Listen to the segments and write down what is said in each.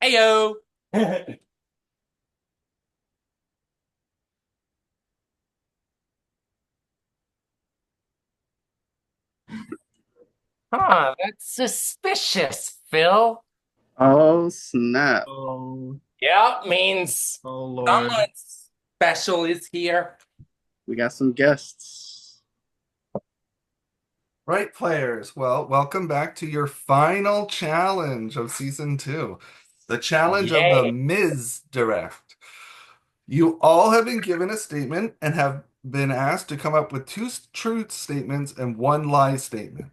Heyo. That's suspicious, Phil. Oh, snap. Oh, Yeah, means oh Lord. someone special is here. We got some guests. Right, players. Well, welcome back to your final challenge of season two, the challenge of the Yay. Ms. Direct. You all have been given a statement and have been asked to come up with two truth statements and one lie statement.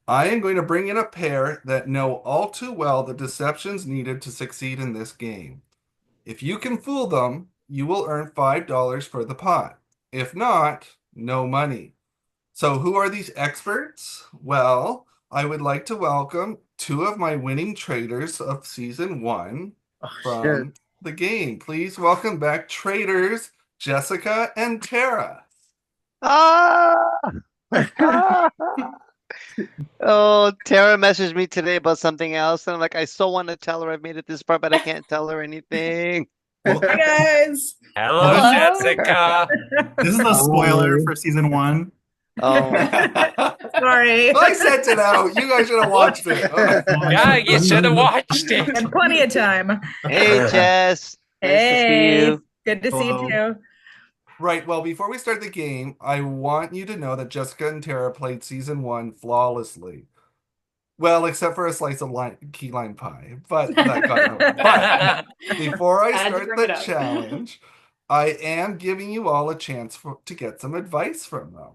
I am going to bring in a pair that know all too well the deceptions needed to succeed in this game. If you can fool them, you will earn $5 for the pot. If not, no money. So, who are these experts? Well, I would like to welcome two of my winning traders of season one Oh, shit. from the game. Please welcome back traders Jessica and Tara. Ah! Ah! Oh, Tara messaged me today about something else, and I'm like, I so want to tell her I've made it this far, but I can't tell her anything. Well, Hi guys. well, Hello, Hello. Jessica. this is a spoiler Hi. for season one. Oh, Sorry. I sent it out. You guys should have watched it. Yeah, you should have watched it. And plenty of time. hey, Jess. Nice to see Hey. you. Good to see you Hello. too. Right. Well, before we start the game, I want you to know that Jessica and Tara played season one flawlessly. Well, except for a slice of key lime pie, but that got no. But before I Had to start bring the it up. challenge, I am giving you all a chance to get some advice from them.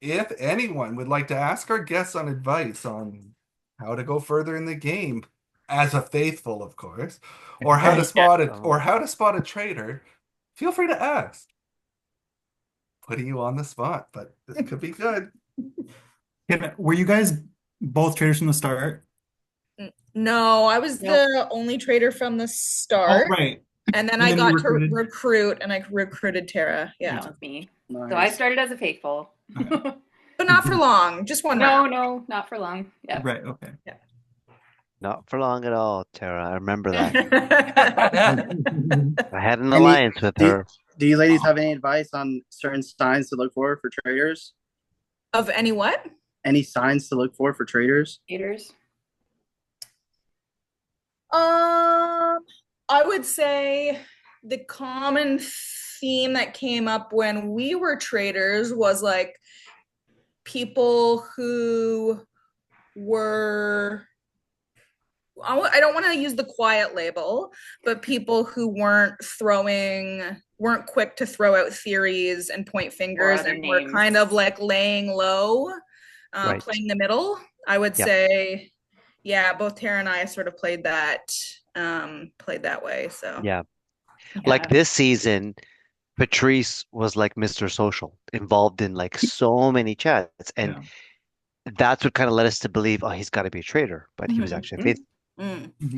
If anyone would like to ask our guests on advice on how to go further in the game, as a faithful, of course, or how to spot it, Oh. or how to spot a traitor, feel free to ask. Putting you on the spot, but this could be good. Were you guys both traders from the start? No, I was Nope. the only trader from the Oh, start. right. And then And I then you got to recruited. recruit and I recruited Tara. That Yeah. was me. So I Nice. started as a faithful. Okay. But not for long. Just one No, round. no, not for long. Yeah. Right, okay. Not for long at all, Tara. I remember that. Yeah. I had an Any alliance with do, her. do you ladies have any advice on certain signs to look for traders? Of any what? Any signs to look for traders? Haters. I would say the common theme that came up when we were traders was like people who were I don't want to use the quiet label, but people who weren't quick to throw out theories and point fingers other and were names. kind of like laying low, Right. playing the middle. I would Yep. say, yeah, both Tara and I sort of played that way. So Yeah. Yeah. Like this season, Patrice was like Mr. Social, involved in like so many chats. And Yeah. that's what kind of led us to believe, oh, he's got to be a traitor. But he was actually a faithful.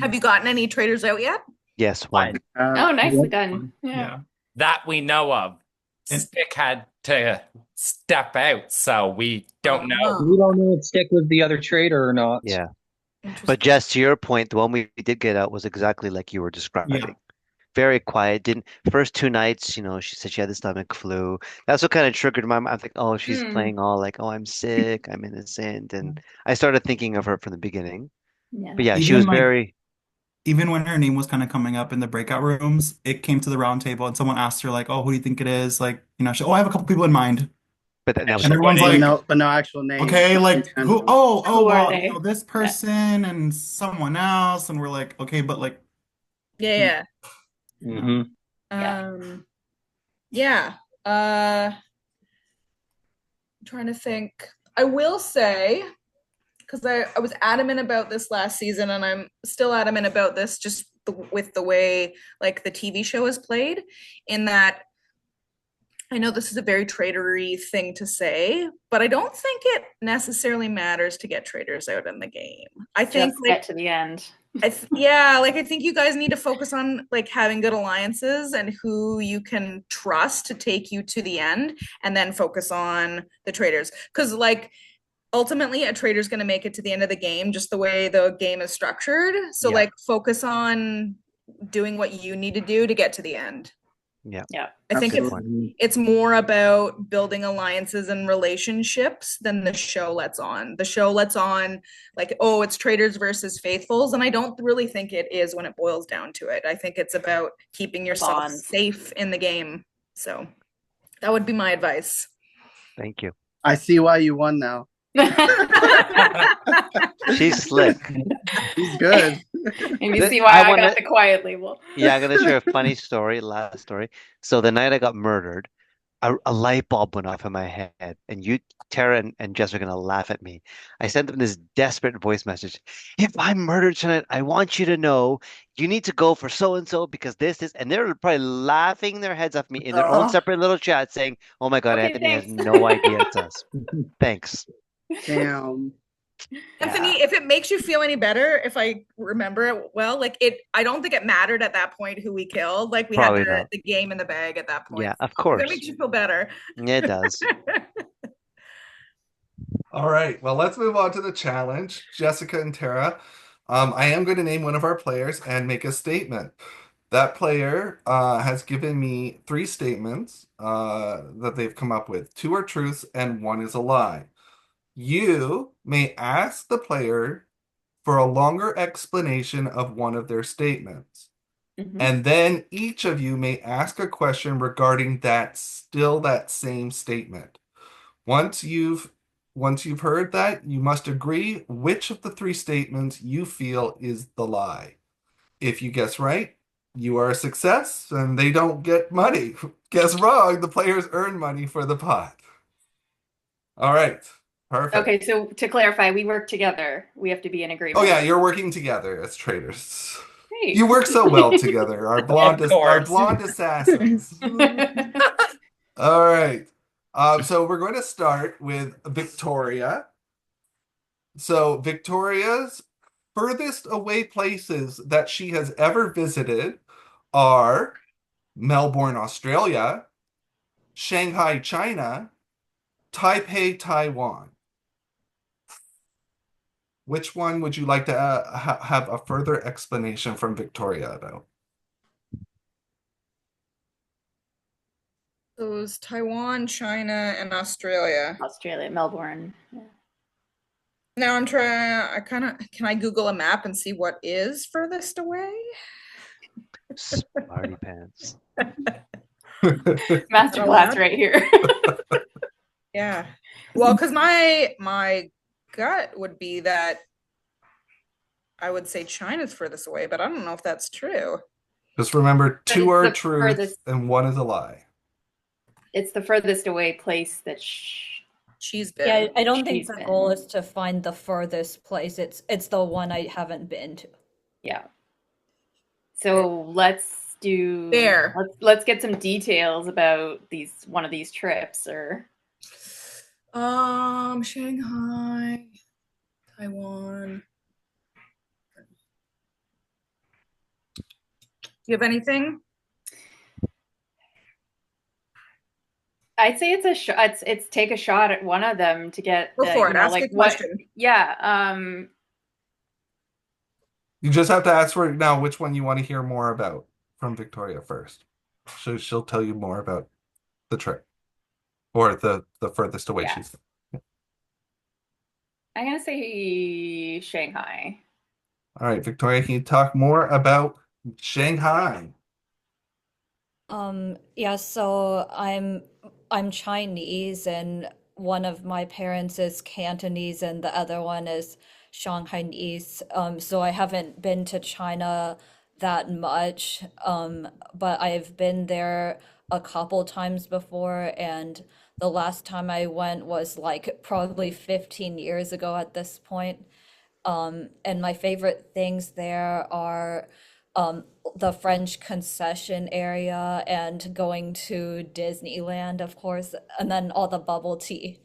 Have you gotten any traders out yet? Yes, one. Oh, nicely Yeah. done. Yeah. Yeah. That we know of. And- Stick had to step out, so we don't know. We don't know if Stick was the other traitor or not. Yeah. Interesting. But Jess, to your point, the one we did get out was exactly like you were describing. Very quiet. Didn't first two nights, she said she had the stomach flu. That's what kind of triggered my mind. I think, oh, she's playing all like, oh, I'm sick, I'm innocent. And I started thinking of her from the beginning. Yeah. But yeah, she Even was like very, even when her name was kind of coming up in the breakout rooms, it came to the round table and someone asked her like, "Oh, who do you think it is?" Like, I have a couple people in mind. but that was And it. everyone's But like, But no actual names. okay, like In who? general. Oh, Who are well, they? this person and someone else, and we're like, okay, but like, Yeah. Mm-hmm. Yeah. Yeah. I'm trying to think. I will say, because I was adamant about this last season, and I'm still adamant about this just with the way like the TV show is played, in that I know this is a very traitory thing to say, but I don't think it necessarily matters to get traitors out in the game. I think Just get to the end. I think you guys need to focus on like having good alliances and who you can trust to take you to the end, and then focus on the traitors. Because like ultimately a trader's going to make it to the end of the game just the way the game is structured. So Yeah. like focus on doing what you need to do to get to the end. Yeah. Yeah. I think Good point. it's more about building alliances and relationships than the show lets on. The show lets on like, oh, it's traders versus faithfuls. And I don't really think it is when it boils down to it. I think it's about keeping yourself bonds. safe in the game. So that would be my advice. Thank you. I see why you won now. She's slick. He's good. And you Th- see why I I wanna- got the quiet label. Yeah, I'm gonna share a funny story, last story. So the night I got murdered, a light bulb went off in my head, and you, Tara and Jess are gonna laugh at me. I sent them this desperate voice message. If I'm murdered tonight, I want you to know you need to go for so and so because this is, and they're probably laughing their heads off me in their own Oh, separate little chat, saying, "Oh my God, Okay, Anthony has thanks. no idea it's us." Thanks. damn. Anthony, if it makes you feel any better, if I remember it well, like I don't think it mattered at that point who we killed. Like we Probably had not. the game in the bag at that point. Yeah, of If course. that makes you feel better. Yeah, it does. All right, well, let's move on to the challenge. Jessica and Tara, I am going to name one of our players and make a statement. That player has given me 3 statements that they've come up with. 2 are truths and 1 is a lie. You may ask the player for a longer explanation of one of their statements. Mhm. And then each of you may ask a question regarding that same statement. Once you've heard that, you must agree which of the 3 statements you feel is the lie. If you guess right, you are a success and they don't get money. Guess wrong, the players earn money for the pot. All right. Perfect. Okay, so to clarify, we work together. We have to be in agreement. Oh yeah, you're working together as traders. Great. You work so well together, our blonde course. assassins. All right. So we're going to start with Victoria. So Victoria's furthest away places that she has ever visited are Melbourne, Australia, Shanghai, China, Taipei, Taiwan. Which one would you like to have a further explanation from Victoria about? Those Taiwan, China, and Australia. Australia, Melbourne. Yeah. Now I'm trying. Can I Google a map and see what is furthest away? Smarty pants. Masterclass right here. Yeah. Well, because my gut would be that I would say China's furthest away, but I don't know if that's true. Just remember, 2 it's are the truth furthest- and 1 is a lie. It's the furthest away place that She's been. Yeah, I don't think She's the been. goal is to find the furthest place. It's the one I haven't been to. Yeah. So let's do There. Let's get some details about one of these trips or Shanghai, Taiwan. You have anything? I'd say it's a shot. It's take a shot at one of them to get. Go for it. Ask like a question. Yeah. You just have to ask for now which one you want to hear more about from Victoria first. So she'll tell you more about the trip or the furthest away Yeah. she's. I'm gonna say Shanghai. All right, Victoria, can you talk more about Shanghai? Yeah, so I'm Chinese and one of my parents is Cantonese and the other one is Shanghainese. So I haven't been to China that much. But I've been there a couple times before, and the last time I went was like probably 15 years ago at this point. And my favorite things there are the French concession area and going to Disneyland, of course, and then all the bubble tea.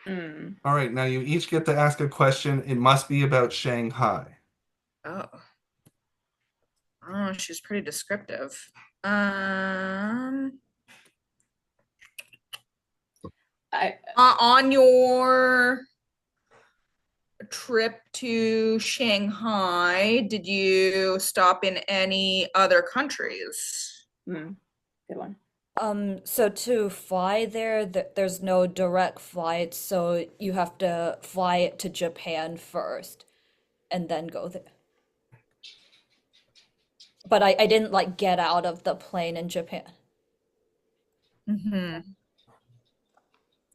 Mm. All right, now you each get to ask a question. It must be about Shanghai. Oh, she's pretty descriptive. On your trip to Shanghai, did you stop in any other countries? Good one. So to fly there, there's no direct flight, so you have to fly to Japan first and then go there. But I didn't like get out of the plane in Japan.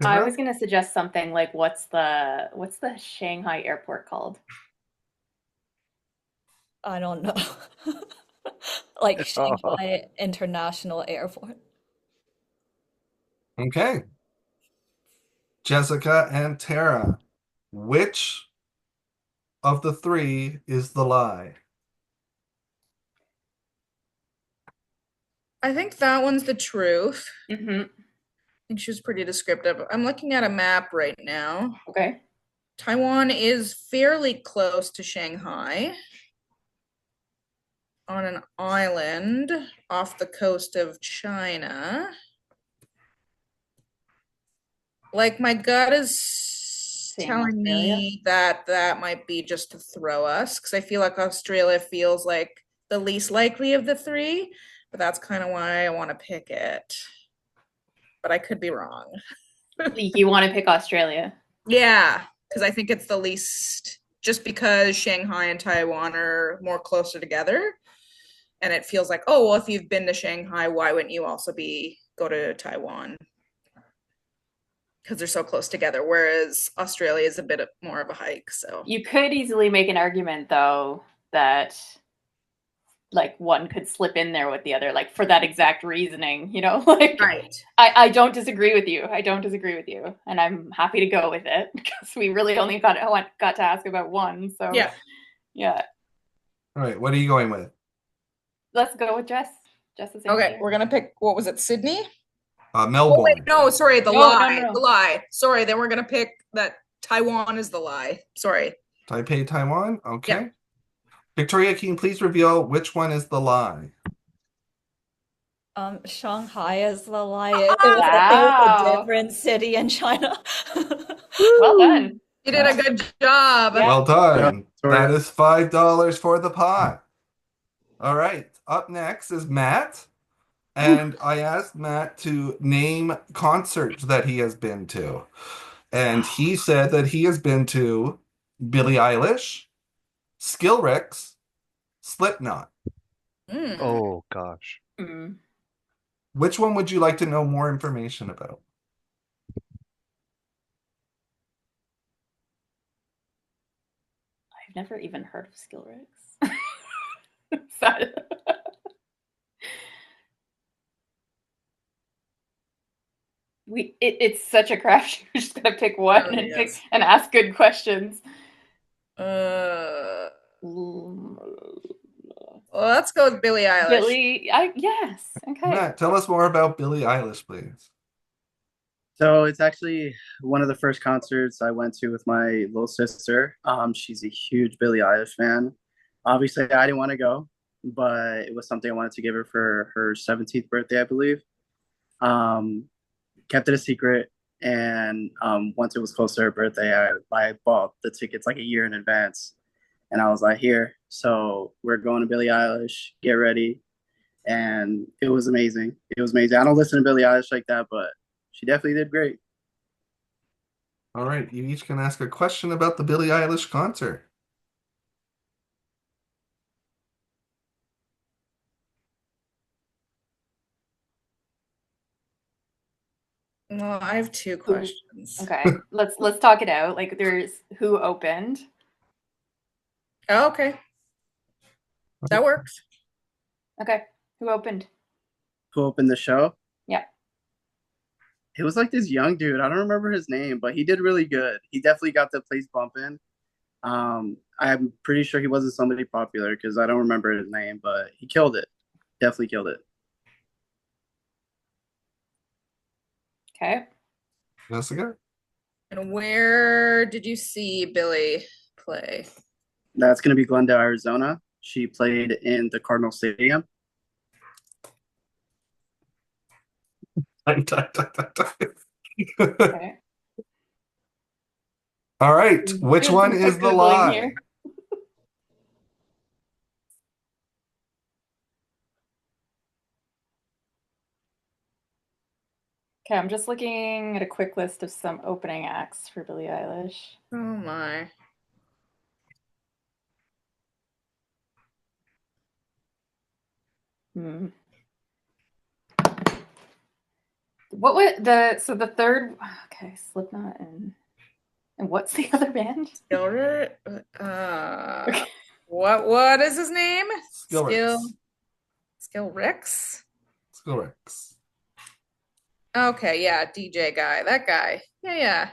I was gonna suggest something like what's the Shanghai airport called? I don't know. Like Shanghai International Airport. Okay. Jessica and Tara, which of the three is the lie? I think that one's the truth. Mm-hmm. I think she was pretty descriptive. I'm looking at a map right now. Okay. Taiwan is fairly close to Shanghai on an island off the coast of China. Like my gut is telling me that that might be just to throw us because I feel like Australia feels like the least likely of the three, but that's kind of why I want to pick it. But I could be wrong. You want to pick Australia? Yeah, because I think it's the least, just because Shanghai and Taiwan are more closer together. And it feels like, oh, well, if you've been to Shanghai, why wouldn't you also go to Taiwan? Because they're so close together. Whereas Australia is a bit more of a hike. So you could easily make an argument, though, that like one could slip in there with the other, like for that exact reasoning, like right. I don't disagree with you. And I'm happy to go with it because we really only got to ask about one. So yeah. All right, what are you going with? Let's go with Jess. Okay, we're gonna pick, what was it, Sydney? Melbourne. Oh, wait, no, sorry, the No, lie. no. The lie. Sorry, then we're gonna pick that Taiwan is the lie. Sorry. Taipei, Taiwan? Okay. Yeah. Victoria, can you please reveal which one is the lie? Shanghai is the lie. It was a different city in China. Well done. You did a good job. Yeah. Well done. Yeah, That is $5 for the pot. All right. Up next is Matt. And I asked Matt to name concerts that he has been to. And he said that he has been to Billie Eilish, Skillrix, Slipknot. Oh gosh. Mm. Which one would you like to know more information about? I've never even heard of Skillrix. It's such a crapshoot. We're just gonna pick one and ask good questions. Well, let's go with Billie Eilish. Yes. Okay. Matt, tell us more about Billie Eilish, please. So it's actually one of the first concerts I went to with my little sister. She's a huge Billie Eilish fan. Obviously, I didn't want to go, but it was something I wanted to give her for her 17th birthday, I believe. Kept it a secret, and once it was close to her birthday, I bought the tickets like a year in advance, and I was like, here, so we're going to Billie Eilish, get ready. And it was amazing. I don't listen to Billie Eilish like that, but she definitely did great. All right, you each can ask a question about the Billie Eilish concert. Well, I have two questions. Okay, let's talk it out. Like, there's who opened. Oh, okay, that works. Okay, who opened? Who opened the show? Yeah. It was like this young dude. I don't remember his name, but he did really good. He definitely got the place bumping. I'm pretty sure he wasn't somebody popular because I don't remember his name, but he killed it. Definitely killed it. Okay. Jessica? And where did you see Billie play? That's going to be Glendale, Arizona. She played in the Cardinal Stadium. Okay. All right, which Doing one some is quick the Googling lie? here. Okay, I'm just looking at a quick list of some opening acts for Billie Eilish. Oh my. Hmm. What was the third? Okay, Slipknot and what's the other band? Skillet? Okay. What is his name? Skillrix. Skill Rix? Skillrix. Okay, yeah, DJ guy. That guy. Yeah.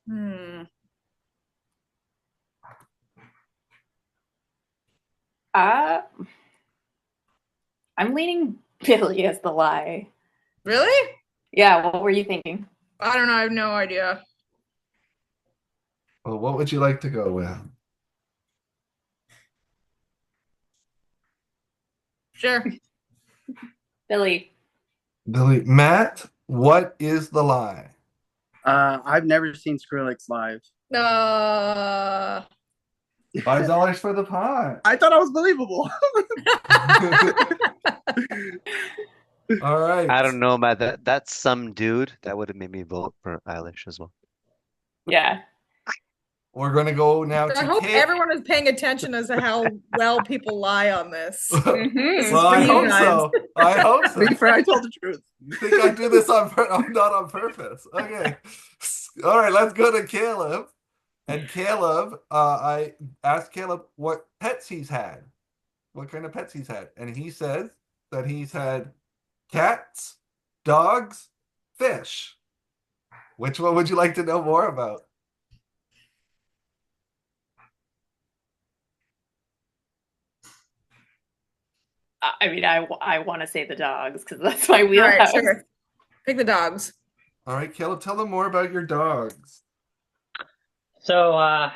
Hmm. Uh, I'm leaning Billy as the lie. Really? Yeah, what were you thinking? I don't know. I have no idea. Well, what would you like to go with? Sure. Billy. Billy, Matt, what is the lie? I've never seen Skrillex live. Uh, $5 for the pot. I thought I was believable. All right. I don't know, Matt. That's some dude that would have made me vote for Eilish as well. Yeah. We're going to go now I to hope Kate. everyone is paying attention as to how well people lie on this. This is Well, for I you hope guys. so. I hope so. To be fair, I told the truth. You think I do this not on purpose? Okay. All right, let's go to Caleb. And Caleb, I asked Caleb what pets he's had. What kind of pets he's had. And he says that he's had cats, dogs, fish. Which one would you like to know more about? I mean, I want to say the dogs because that's my All right, wheelhouse. sure. Pick the dogs. All right, Caleb, tell them more about your dogs. So,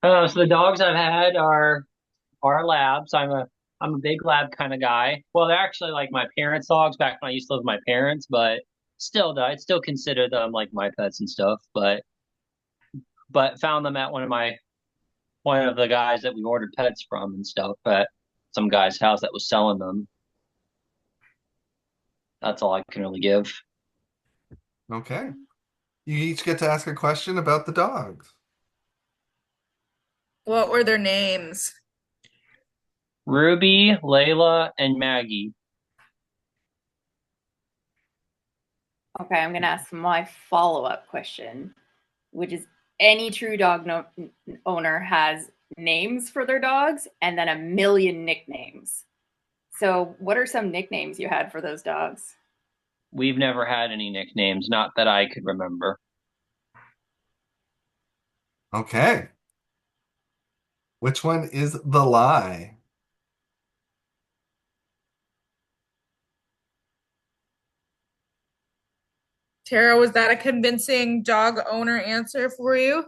so the dogs I've had are labs. I'm a big lab kind of guy. Well, they're actually like my parents' dogs back when I used to live with my parents, but still, though, I'd still consider them like my pets and stuff. But found them at one of the guys that we ordered pets from and stuff at some guy's house that was selling them. That's all I can really give. Okay. You each get to ask a question about the dogs. What were their names? Ruby, Layla, and Maggie. Okay, I'm gonna ask my follow-up question, which is any true dog owner has names for their dogs and then a million nicknames. So, what are some nicknames you had for those dogs? We've never had any nicknames, not that I could remember. Okay. Which one is the lie? Tara, was that a convincing dog owner answer for you?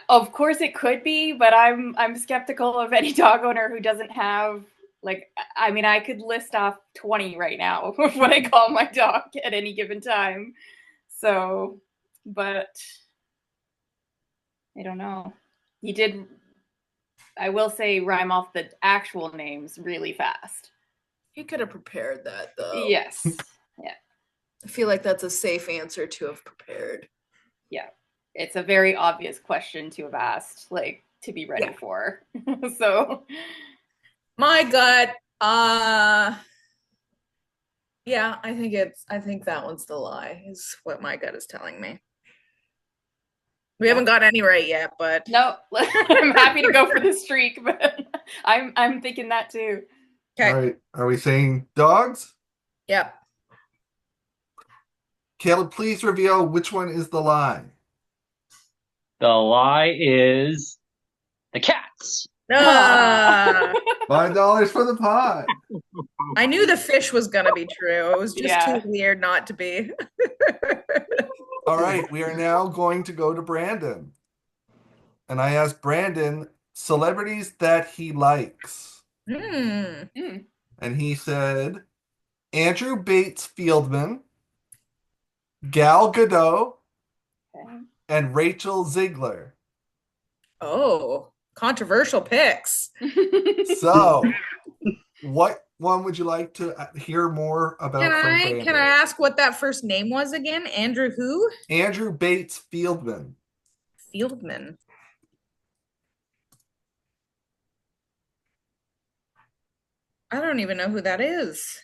Of course it could be, but I'm skeptical of any dog owner who doesn't have like I mean I could list off 20 right now of what I call my dog at any given time. So, but I don't know. You did I will say rhyme off the actual names really fast. He could have prepared that though. Yes. Yeah. I feel like that's a safe answer to have prepared. Yeah. It's a very obvious question to have asked, like to be ready for. So my gut, yeah, I think that one's the lie, is what my gut is telling me. We haven't got any right yet, but no, I'm happy to go for the streak, but I'm thinking that too. Okay. All right. Are we saying dogs? Yep. Caleb, please reveal which one is the lie. The lie is the cats. $5 for the pot. I knew the fish was gonna be true. It was just too weird not to be. All right, we are now going to go to Brandon. And I asked Brandon celebrities that he likes. Mm. And he said Andrew Bates Fieldman, Gal Gadot, Okay. and Rachel Ziegler. Oh, controversial picks. So, what one would you like to hear more Can about from I Brandon? ask what that first name was again? Andrew who? Andrew Bates Fieldman. Fieldman. I don't even know who that is.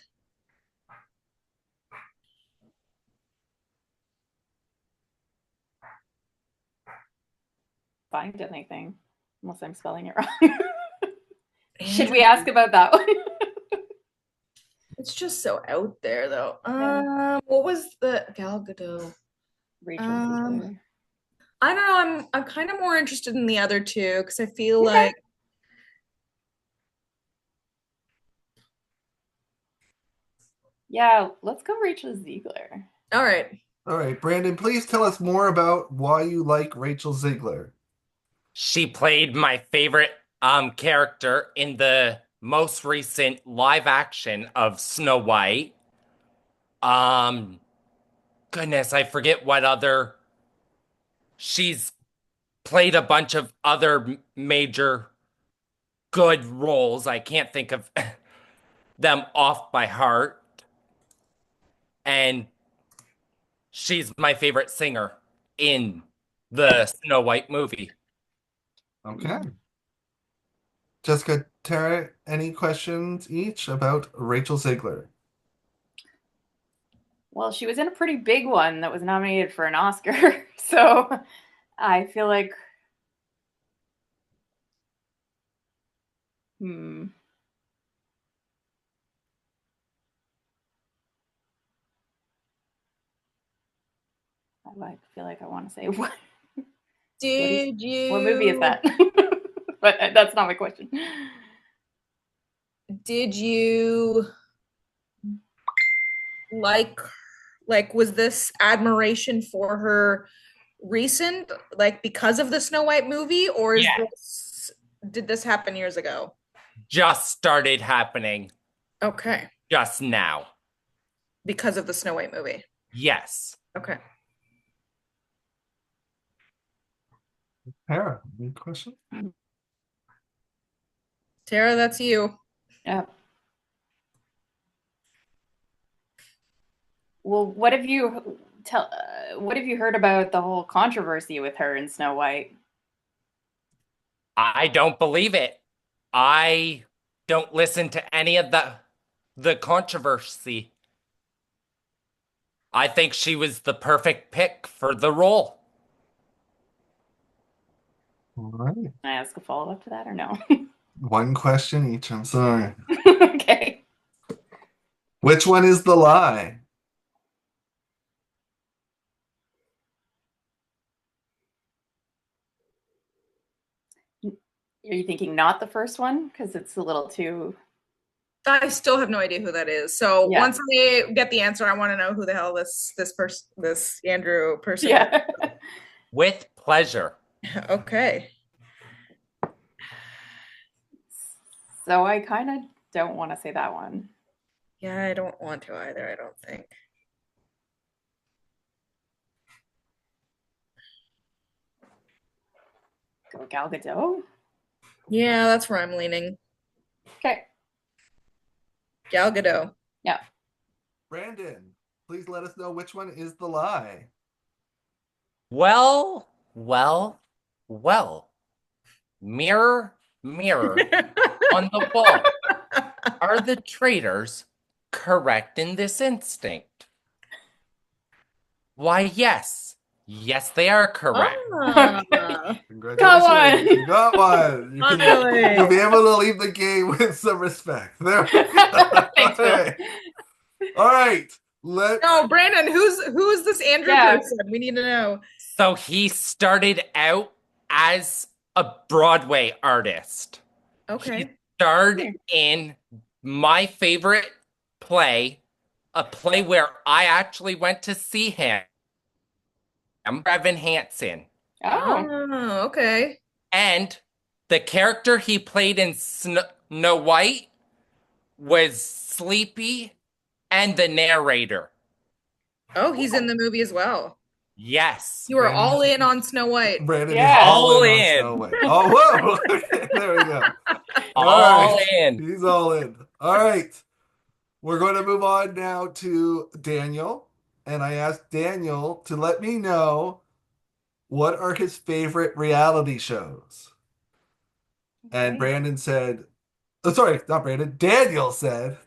Find anything, unless I'm spelling it wrong. Should we Andrew- ask about that one? It's just so out there, though. Yeah. What was the Gal Gadot? Rachel Um, Ziegler. I don't know. I'm kind of more interested in the other two because I feel Okay. like Yeah, let's go Rachel Ziegler. all right. All right, Brandon, please tell us more about why you like Rachel Ziegler. She played my favorite character in the most recent live action of Snow White. Um, Goodness, I forget what other. She's played a bunch of other major good roles. I can't think of them off by heart. And she's my favorite singer in the Snow White movie. Okay. Jessica, Tara, any questions each about Rachel Ziegler? Well, she was in a pretty big one that was nominated for an Oscar. So I feel like, hmm. I feel like I want to say what Did what movie is you that? But that's not my question. did you like was this admiration for her recent, like because of the Snow White movie, or is Yeah. this did this happen years ago? Just started happening Okay, just now. because of the Snow White movie. Yes. Okay. Tara, any questions? Tara, that's you. Yeah. Well, what have you what have you heard about the whole controversy with her in Snow White? I don't believe it. I don't listen to any of the controversy. I think she was the perfect pick for the role. All right. Can I ask a follow-up to that or no? One question each, I'm sorry. Okay. Which one is the lie? Are you thinking not the first one? Because it's a little too. I still have no idea who that is. So Yeah. once I get the answer, I want to know who the hell this Andrew person Yeah. With pleasure. is. Okay. So I kind of don't want to say that one. Yeah, I don't want to either, I don't think. Go Gal Gadot? Yeah, that's where I'm leaning. Okay. Gal Gadot. Yeah. Brandon, please let us know which one is the lie. Well, well, well. Mirror, mirror on the wall. Are the traitors correct in this instinct? Why, yes. Yes, they are correct. Ah, Congratulations. Got one. You got one. Finally. You'll be able to leave the game with some respect. There we go. Thanks, Phil. All right. All right. no, Brandon, who's this Andrew Yeah. person? We need to know. So he started out as a Broadway artist. Okay. Starred in my favorite play, a play where I actually went to see him, Evan Hansen. Oh. Oh, okay. And the character he played in Snow White was sleepy and the narrator. Oh, he's in the movie as well. Yes. You are all in on Snow White. Brandon is Yeah. all in All on Snow in. White. Oh, whoa. Okay, there we go. All All right. in. He's all in. All right. We're going to move on now to Daniel. And I asked Daniel to let me know what are his favorite reality shows. And Okay. Brandon said, oh, sorry, not Brandon. Daniel said,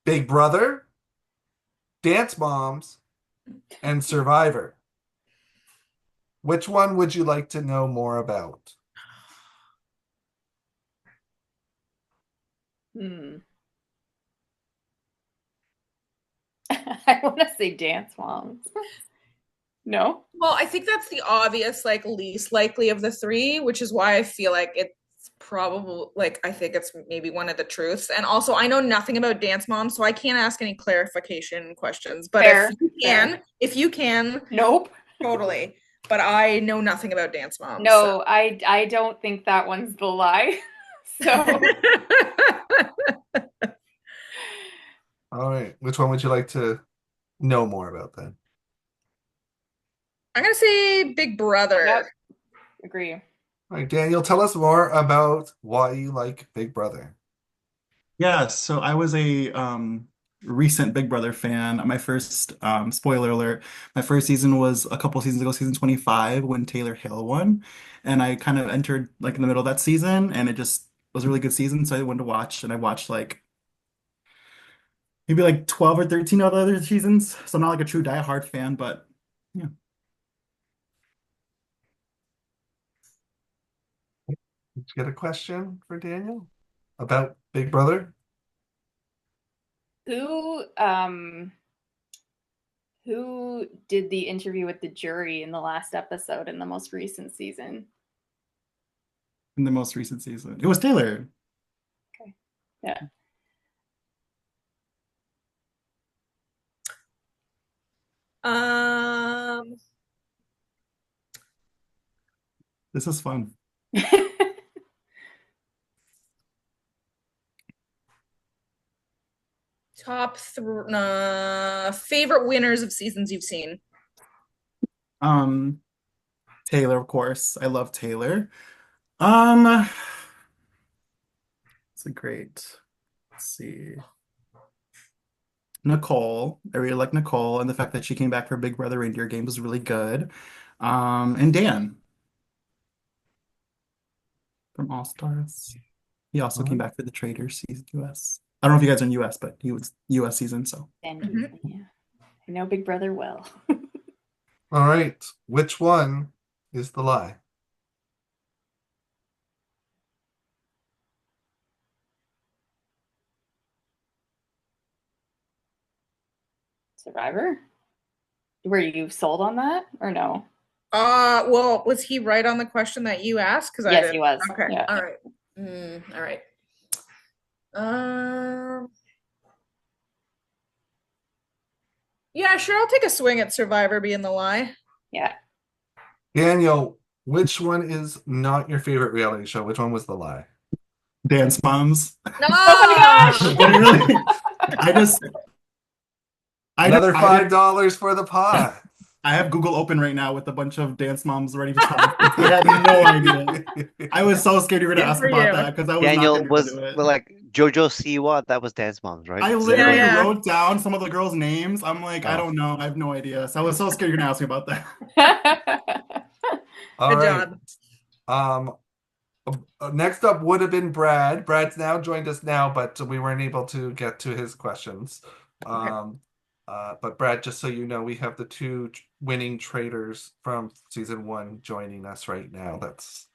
Big Brother, Dance Moms, and Survivor. Which one would you like to know more about? Hmm. I want to say Dance Moms. No? Well, I think that's the obvious, like, least likely of the three, which is why I feel like it's probably, like, I think it's maybe one of the truths. And also, I know nothing about Dance Mom, so I can't ask any clarification questions. But Fair, if you can, Nope. totally. But I know nothing about Dance Mom. No, I don't think that one's the lie. So All right. Which one would you like to know more about then? I'm gonna say Big Brother. Yep. Agree. All right, Daniel, tell us more about why you like Big Brother. Yeah, so I was a recent Big Brother fan. My first spoiler alert, my first season was a couple seasons ago, season 25, when Taylor Hill won. And I kind of entered like in the middle of that season, and it just was a really good season, so I wanted to watch, and I watched like maybe like 12 or 13 of the other seasons. So I'm not like a true diehard fan, but yeah. Did you get a question for Daniel about Big Brother? Who who did the interview with the jury in the last episode in the most recent season? In the most recent season. It was Taylor. Okay. Yeah. Um, This is fun. favorite winners of seasons you've seen. Um, Taylor, of course. I love Taylor. Um, it's a great. Let's see. Nicole. I really like Nicole, and the fact that she came back for Big Brother Reindeer Games was really good. And Dan from All Stars. He also came All back for the Traitors season US. I don't know if you guys are in US, but he was US season, so. And yeah. I know Big Brother well. right. Which one is the lie? Survivor? Were you sold on that or no? Well, was he right on the question that you asked? Because I Yes, didn't. he was. Okay, Yeah. all right. All right. Um, yeah, sure. I'll take a swing at Survivor being the lie. Yeah. Daniel, which one is not your favorite reality show? Which one was the lie? Dance Moms. No. Oh my gosh! But it really, I just, Another I did, $5 for the pot. I have Google open right now with a bunch of Dance Moms ready to try. I had no idea. I was so scared you were gonna Good ask for about you. that because I was not Daniel gonna be able to was do it. well, like Jojo Siwa. That was Dance Moms, right? I Is that literally right? Yeah. wrote down some of the girls' names. I'm like, I Oh. don't know. I have no idea. So I was so scared you're gonna ask me about that. All Good right. job. Next up would have been Brad. Brad's now joined us now, but we weren't able to get to his questions. But Brad, just so you know, we have the two winning traders from season 1 joining us right now. That's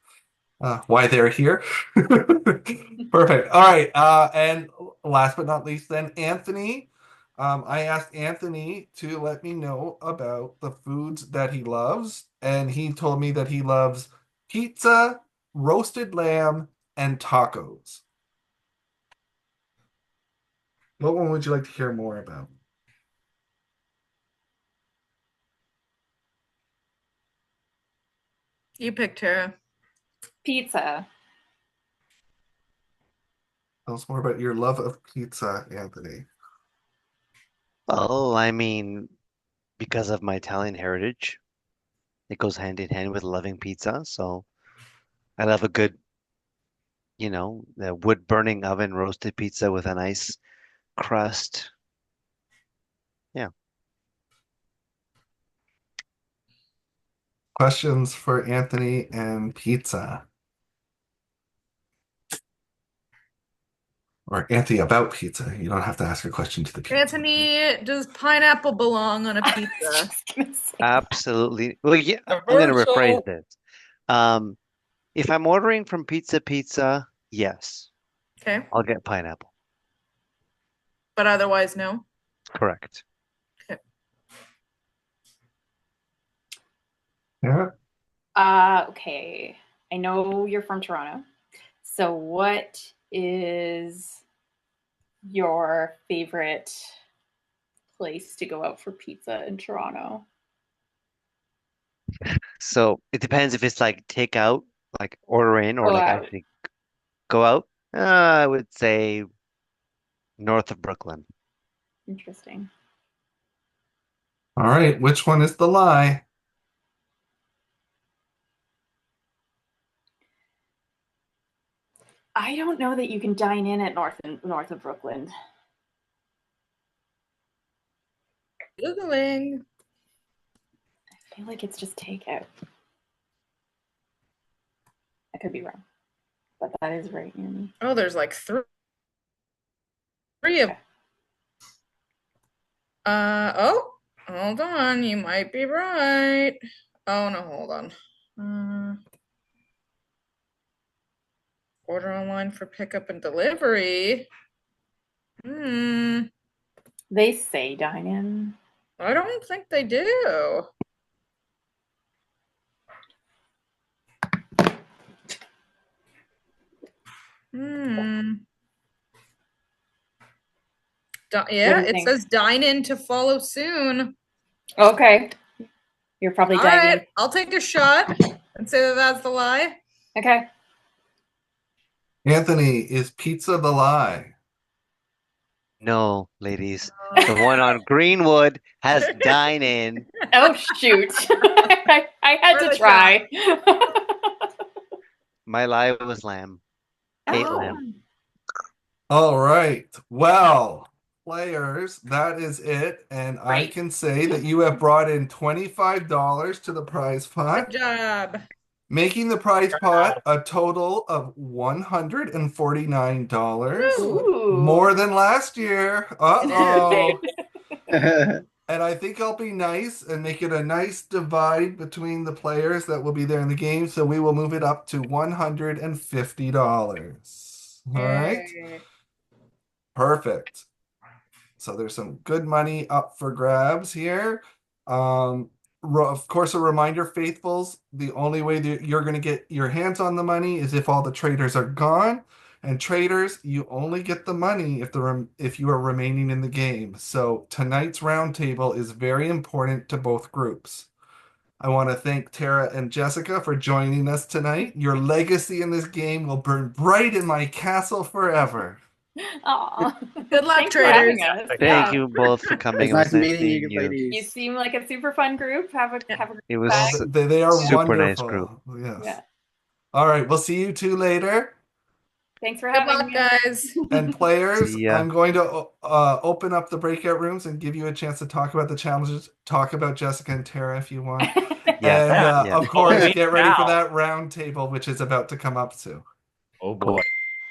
why they're here. Perfect. All right. And last but not least, then Anthony. I asked Anthony to let me know about the foods that he loves, and he told me that he loves pizza, roasted lamb, and tacos. What one would you like to hear more about? You picked her. Pizza. Tell us more about your love of pizza, Anthony. Oh, I mean, because of my Italian heritage, it goes hand in hand with loving pizza. So I love a good, the wood burning oven roasted pizza with a nice crust. Yeah. Questions for Anthony and pizza. Or Anthony about pizza. You don't have to ask a question to the pizza. Anthony, does pineapple belong on a I pizza? was just gonna say. Absolutely. Well, yeah, I'm going to rephrase this. Um, if I'm ordering from Pizza, yes, Okay, I'll get pineapple. but otherwise, no. Correct. Okay. Yeah. Okay. I know you're from Toronto. So what is your favorite place to go out for pizza in Toronto? So it depends if it's like takeout, like order in, or Go like out. actually go out. I would say north of Brooklyn. Interesting. All right. Which one is the lie? I don't know that you can dine in at north of Brooklyn. Googling. I feel like it's just takeout. I could be wrong, but that is right near me. Oh, there's like three of. Oh, hold on. You might be right. Oh no, hold on. Order online for pickup and delivery. They say dine in. I don't think they do. Yeah, it says dine in to follow soon. Okay. You're probably All diving. right, I'll take a shot and say that that's the lie. Okay. Anthony, is pizza the lie? No, ladies. The one on Greenwood has dine in. Oh shoot. I had to try. My lie was lamb. Hate lamb. All right. Well, players, that is it. And I can say that you have brought in $25 to the prize pot, Good job. making the prize pot a total of $149. Ooh. More than last year. Uh-oh. Nice. And I think I'll be nice and make it a nice divide between the players that will be there in the game. So we will move it up to $150. All right. Yay. Perfect. So there's some good money up for grabs here. Of course, a reminder, faithfuls, the only way that you're going to get your hands on the money is if all the traders are gone. And traders, you only get the money if you are remaining in the game. So tonight's roundtable is very important to both groups. I want to thank Tara and Jessica for joining us tonight. Your legacy in this game will burn bright in my castle forever. Aw. Good luck, Thanks for traders. having us. Thank you both for coming. It's It was nice nice meeting you, seeing you. ladies. You seem like a super fun group. Have a It Well, was they are super nice wonderful. group. Yes. Yeah. All right. We'll see you two later. Thanks for Good having luck, me. guys. And players, See ya. I'm going to open up the breakout rooms and give you a chance to talk about the challenges, talk about Jessica and Tara if you want. Yeah. And Yeah. of course, Only get ready for now. that round table, which is about to come up soon. Oh boy.